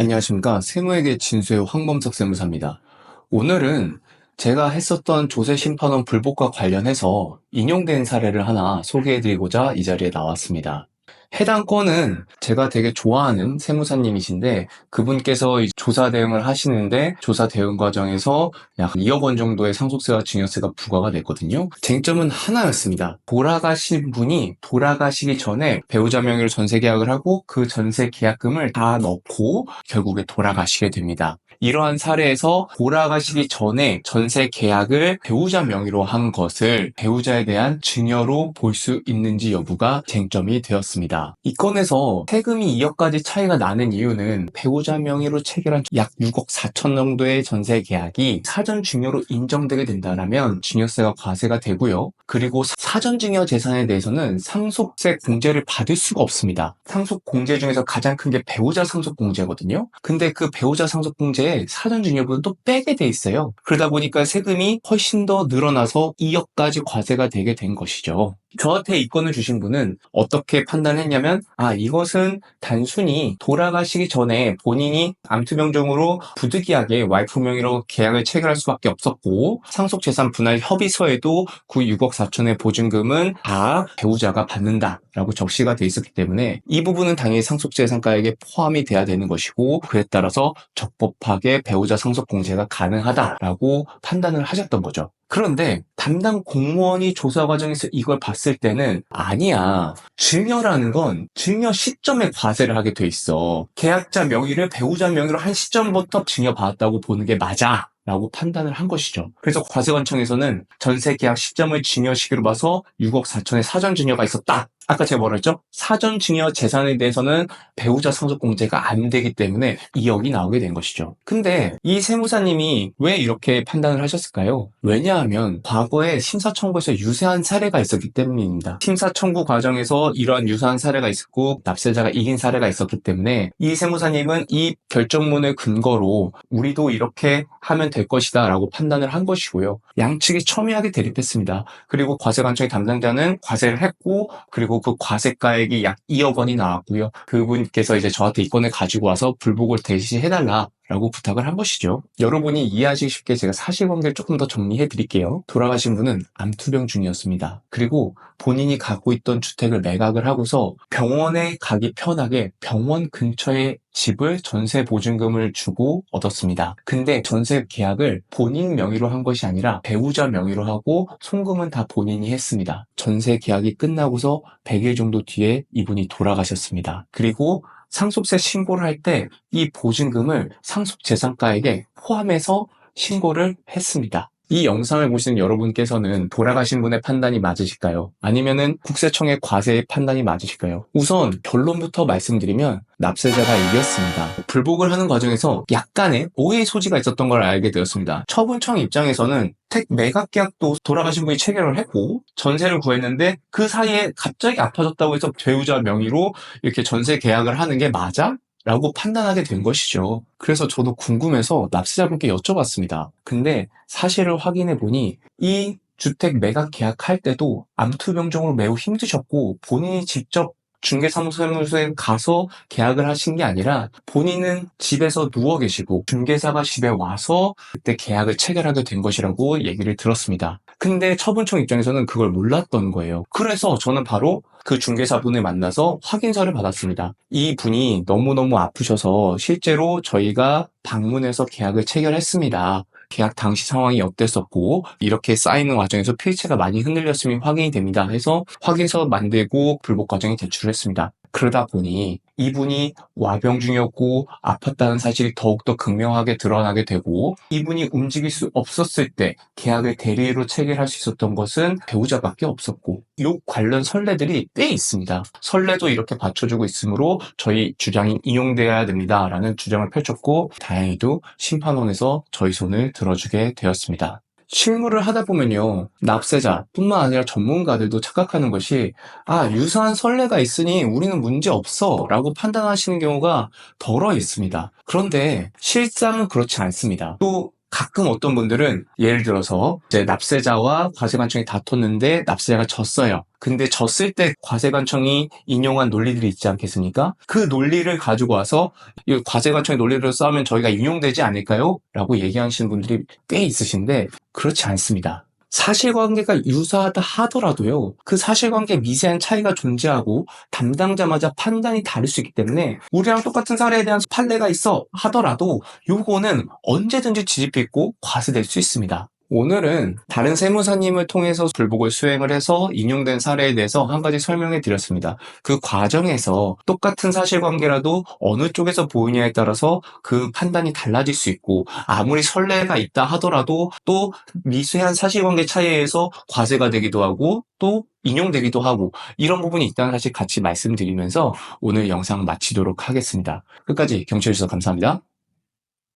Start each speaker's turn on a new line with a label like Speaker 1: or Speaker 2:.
Speaker 1: 안녕하십니까. 세무회계 진수의 황범석 세무사입니다. 오늘은 제가 했었던 조세심판원 불복과 관련해서 인용된 사례를 하나 소개해드리고자 이 자리에 나왔습니다. 해당 건은 제가 되게 좋아하는 세무사님이신데 그분께서 조사 대응을 하시는데 조사 대응 과정에서 약 2억 원 정도의 상속세와 증여세가 부과가 됐거든요. 쟁점은 하나였습니다. 돌아가신 분이 돌아가시기 전에 배우자 명의로 전세 계약을 하고 그 전세 계약금을 다 넣고 결국에 돌아가시게 됩니다. 이러한 사례에서 돌아가시기 전에 전세 계약을 배우자 명의로 한 것을 배우자에 대한 증여로 볼 수 있는지 여부가 쟁점이 되었습니다. 이 건에서 세금이 2억까지 차이가 나는 이유는 배우자 명의로 체결한 약 6억 4천 정도의 전세 계약이 사전 증여로 인정되게 된다면 증여세가 과세가 되고요. 그리고 사전 증여 재산에 대해서는 상속세 공제를 받을 수가 없습니다. 상속 공제 중에서 가장 큰 게 배우자 상속 공제거든요. 근데 그 배우자 상속 공제에 사전 증여분은 또 빼게 돼 있어요. 그러다 보니까 세금이 훨씬 더 늘어나서 2억까지 과세가 되게 된 것이죠. 저한테 이 건을 주신 분은 어떻게 판단했냐면 이것은 단순히 돌아가시기 전에 본인이 암투병정으로 부득이하게 와이프 명의로 계약을 체결할 수밖에 없었고 상속재산 분할 협의서에도 그 6억 4천의 보증금은 다 배우자가 받는다라고 적시가 돼 있었기 때문에 이 부분은 당연히 상속재산가액에 포함이 돼야 되는 것이고 그에 따라서 적법하게 배우자 상속공제가 가능하다라고 판단을 하셨던 거죠. 그런데 담당 공무원이 조사 과정에서 이걸 봤을 때는 아니야. 증여라는 건 증여 시점에 과세를 하게 돼 있어. 계약자 명의를 배우자 명의로 한 시점부터 증여받았다고 보는 게 맞아. 라고 판단을 한 것이죠. 그래서 과세관청에서는 전세 계약 시점을 증여 시기로 봐서 6억 4천의 사전 증여가 있었다. 아까 제가 뭐라 했죠? 사전 증여 재산에 대해서는 배우자 상속공제가 안 되기 때문에 2억이 나오게 된 것이죠. 근데 이 세무사님이 왜 이렇게 판단을 하셨을까요? 왜냐하면 과거에 심사청구에서 유사한 사례가 있었기 때문입니다. 심사청구 과정에서 이러한 유사한 사례가 있었고 납세자가 이긴 사례가 있었기 때문에 이 세무사님은 이 결정문을 근거로 우리도 이렇게 하면 될 것이다 라고 판단을 한 것이고요. 양측이 첨예하게 대립했습니다. 그리고 과세관청의 담당자는 과세를 했고 그리고 그 과세가액이 약 2억 원이 나왔고요. 그분께서 이제 저한테 이 건을 가지고 와서 불복을 대시해달라 라고 부탁을 한 것이죠. 여러분이 이해하시기 쉽게 제가 사실관계를 조금 더 정리해 드릴게요. 돌아가신 분은 암투병 중이었습니다. 그리고 본인이 갖고 있던 주택을 매각을 하고서 병원에 가기 편하게 병원 근처에 집을 전세 보증금을 주고 얻었습니다. 근데 전세 계약을 본인 명의로 한 것이 아니라 배우자 명의로 하고 송금은 다 본인이 했습니다. 전세 계약이 끝나고서 100일 정도 뒤에 이분이 돌아가셨습니다. 그리고 상속세 신고를 할 때 이 보증금을 상속재산가액에 포함해서 신고를 했습니다. 이 영상을 보시는 여러분께서는 돌아가신 분의 판단이 맞으실까요? 아니면은 국세청의 과세의 판단이 맞으실까요? 우선 결론부터 말씀드리면 납세자가 이겼습니다. 불복을 하는 과정에서 약간의 오해의 소지가 있었던 걸 알게 되었습니다. 처분청 입장에서는 매각 계약도 돌아가신 분이 체결을 했고 전세를 구했는데 그 사이에 갑자기 아파졌다고 해서 배우자 명의로 이렇게 전세 계약을 하는 게 맞아? 라고 판단하게 된 것이죠. 그래서 저도 궁금해서 납세자분께 여쭤봤습니다. 근데 사실을 확인해 보니 이 주택 매각 계약할 때도 암투병정으로 매우 힘드셨고 본인이 직접 중개사무소에 가서 계약을 하신 게 아니라 본인은 집에서 누워 계시고 중개사가 집에 와서 그때 계약을 체결하게 된 것이라고 얘기를 들었습니다. 근데 처분청 입장에서는 그걸 몰랐던 거예요. 그래서 저는 바로 그 중개사분을 만나서 확인서를 받았습니다. 이 분이 너무너무 아프셔서 실제로 저희가 방문해서 계약을 체결했습니다. 계약 당시 상황이 어땠었고 이렇게 쌓이는 과정에서 필체가 많이 흔들렸음이 확인이 됩니다. 해서 확인서 만들고 불복 과정에 제출을 했습니다. 그러다 보니 이분이 와병 중이었고 아팠다는 사실이 더욱더 극명하게 드러나게 되고 이분이 움직일 수 없었을 때 계약을 대리로 체결할 수 있었던 것은 배우자밖에 없었고 이 관련 선례들이 꽤 있습니다. 선례도 이렇게 받쳐주고 있으므로 저희 주장이 인용되어야 됩니다라는 주장을 펼쳤고 다행히도 심판원에서 저희 손을 들어주게 되었습니다. 실무를 하다 보면요. 납세자뿐만 아니라 전문가들도 착각하는 것이 유사한 선례가 있으니 우리는 문제 없어 라고 판단하시는 경우가 덜어 있습니다. 그런데 실상은 그렇지 않습니다. 또 가끔 어떤 분들은 예를 들어서 이제 납세자와 과세관청이 다퉜는데 납세자가 졌어요. 근데 졌을 때 과세관청이 인용한 논리들이 있지 않겠습니까? 그 논리를 가지고 와서 이 과세관청의 논리를 싸우면 저희가 인용되지 않을까요? 라고 얘기하시는 분들이 꽤 있으신데 그렇지 않습니다. 사실관계가 유사하다 하더라도요, 그 사실관계에 미세한 차이가 존재하고 담당자마다 판단이 다를 수 있기 때문에 우리랑 똑같은 사례에 대한 판례가 있어 하더라도 요거는 언제든지 뒤집히고 과세될 수 있습니다. 오늘은 다른 세무사님을 통해서 불복을 수행을 해서 인용된 사례에 대해서 한 가지 설명해 드렸습니다. 그 과정에서 똑같은 사실관계라도 어느 쪽에서 보이냐에 따라서 그 판단이 달라질 수 있고, 아무리 선례가 있다 하더라도 또 미세한 사실관계 차이에서 과세가 되기도 하고 또 인용되기도 하고, 이런 부분이 있다는 사실 같이 말씀드리면서 오늘 영상 마치도록 하겠습니다. 끝까지 경청해 주셔서 감사합니다.